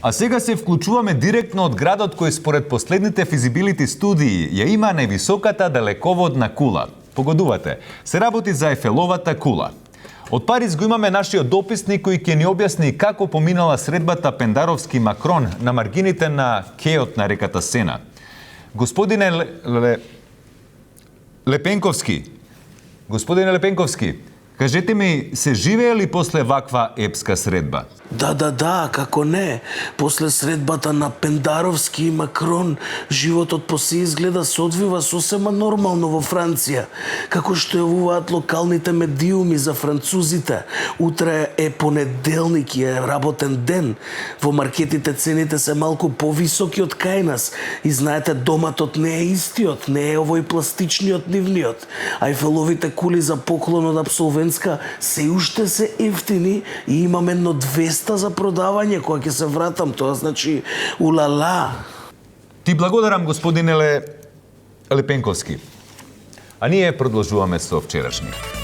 А сега се вклучуваме директно од градот кој според последните физибилити студии ја има највисоката далеководна кула. Погодувате, се работи за Ефеловата кула. Од Париз го имаме нашиот дописник кој ќе ни објасни како поминала средбата Пендаровски-Макрон на маргините на кеот на реката Сена. Господине Лепенковски, кажете ми, се живее ли после ваква епска средба? Да, како не. После средбата на Пендаровски и Макрон, животот посе изгледа се одвива сосема нормално во Франција. Како што јавуваат локалните медиуми за французите, утре е понеделник и е работен ден. Во маркетите цените се малку повисоки од кај нас. И знаете, доматот не е истиот, не е овој пластичниот нивниот. Ајфеловите кули за поклон од абсолвентска се уште се ефтини и имаме едно 200 за продавање кога ќе се вратам, тоа значи улала. Ти благодарам, господине Лепенковски. А ние продолжуваме со вчерашни.